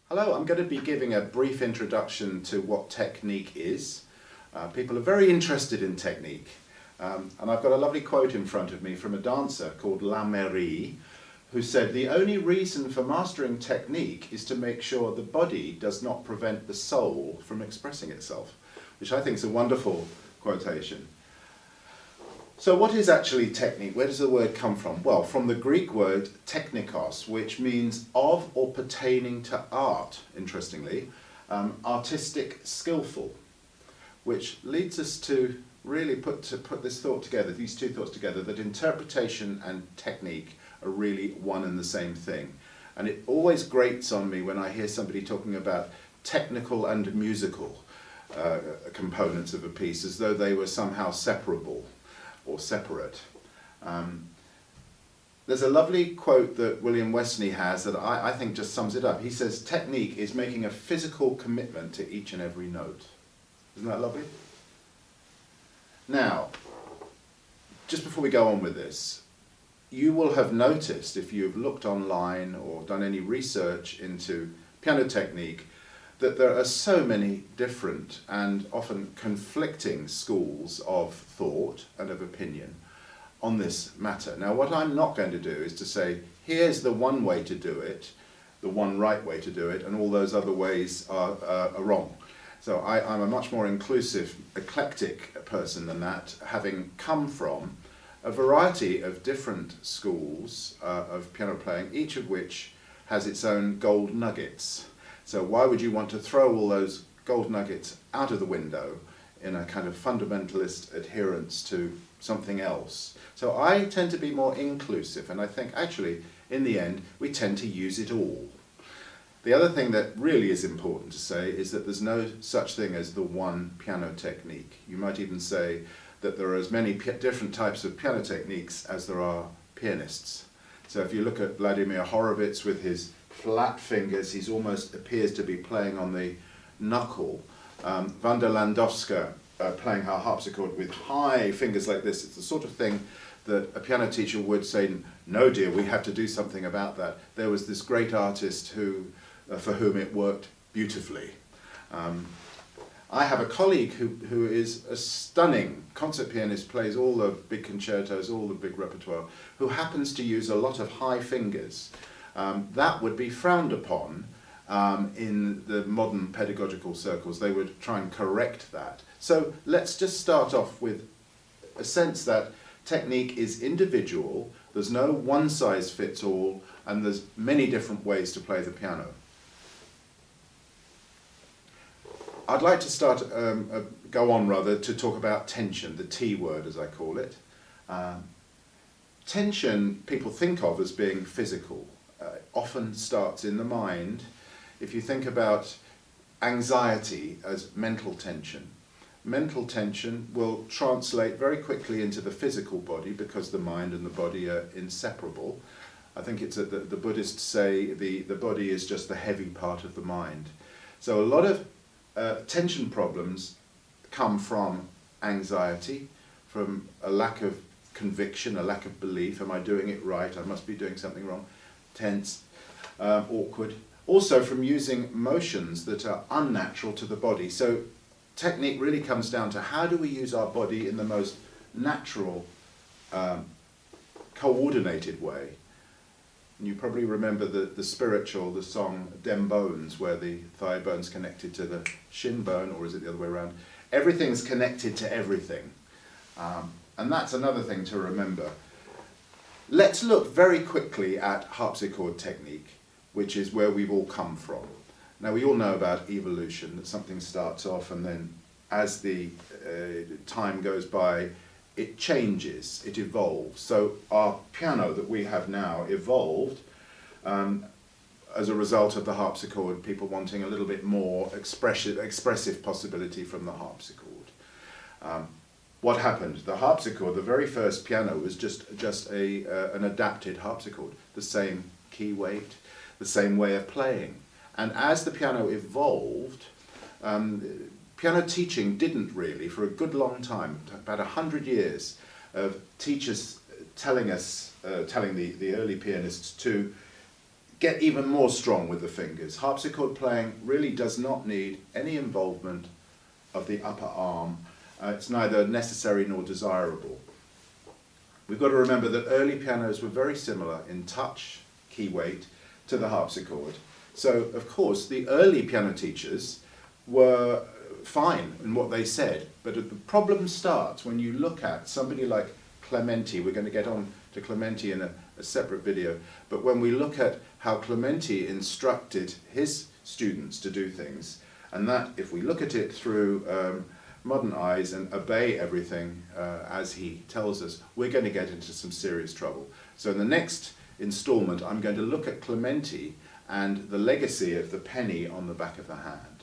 Hello, I'm going to be giving a brief introduction to what technique is. People are very interested in technique, and I've got a lovely quote in front of me from a dancer called La Marie, who said, "The only reason for mastering technique is to make sure the body does not prevent the soul from expressing itself," which I think is a wonderful quotation. So what is actually technique? Where does the word come from? Well, from the Greek word technikos, which means of or pertaining to art, interestingly, artistic, skillful, which leads us to really put this thought together, these two thoughts together, that interpretation and technique are really one and the same thing. And it always grates on me when I hear somebody talking about technical and musical components of a piece, as though they were somehow separable or separate. There's a lovely quote that William Westney has that I think just sums it up. He says, "Technique is making a physical commitment to each and every note." Isn't that lovely? Now, just before we go on with this, you will have noticed, if you've looked online or done any research into piano technique, that there are so many different and often conflicting schools of thought and of opinion on this matter. Now, what I'm not going to do is to say, here's the one way to do it, the one right way to do it, and all those other ways are wrong. So I'm a much more inclusive, eclectic person than that, having come from a variety of different schools of piano playing, each of which has its own gold nuggets. So why would you want to throw all those gold nuggets out of the window in a kind of fundamentalist adherence to something else? So I tend to be more inclusive, and I think actually, in the end, we tend to use it all. The other thing that really is important to say is that there's no such thing as the one piano technique. You might even say that there are as many different types of piano techniques as there are pianists. So if you look at Vladimir Horowitz with his flat fingers, he almost appears to be playing on the knuckle. Wanda Landowska playing her harpsichord with high fingers like this. It's the sort of thing that a piano teacher would say, "No dear, we have to do something about that." There was this great artist for whom it worked beautifully. I have a colleague who is a stunning concert pianist, plays all the big concertos, all the big repertoire, who happens to use a lot of high fingers. That would be frowned upon in the modern pedagogical circles. They would try and correct that. So let's just start off with a sense that technique is individual, there's no one size fits all, and there's many different ways to play the piano. I'd like to go on to talk about tension, the T word as I call it. Tension people think of as being physical. Often starts in the mind. If you think about anxiety as mental tension will translate very quickly into the physical body because the mind and the body are inseparable. I think it's that the Buddhists say the body is just the heavy part of the mind. So a lot of tension problems come from anxiety, from a lack of conviction, a lack of belief. Am I doing it right? I must be doing something wrong. Tense, awkward. Also from using motions that are unnatural to the body. So technique really comes down to how do we use our body in the most natural, coordinated way. And you probably remember the spiritual, the song Dem Bones, where the thigh bone's connected to the shin bone, or is it the other way around? Everything's connected to everything. And that's another thing to remember. Let's look very quickly at harpsichord technique, which is where we've all come from. Now we all know about evolution, that something starts off and then as the time goes by, it changes, it evolves. So our piano that we have now evolved as a result of the harpsichord, people wanting a little bit more expressive possibility from the harpsichord. What happened? The harpsichord, the very first piano, was just an adapted harpsichord, the same key weight, the same way of playing. And as the piano evolved, piano teaching didn't really, for a good long time, about 100 years of teachers telling the early pianists to get even more strong with the fingers. Harpsichord playing really does not need any involvement of the upper arm. It's neither necessary nor desirable. We've got to remember that early pianos were very similar in touch, key weight, to the harpsichord. So, of course, the early piano teachers were fine in what they said, but the problem starts when you look at somebody like Clementi. We're going to get on to Clementi in a separate video, but when we look at how Clementi instructed his students to do things, and that if we look at it through modern eyes and obey everything as he tells us, we're going to get into some serious trouble. So in the next installment, I'm going to look at Clementi and the legacy of the penny on the back of the hand.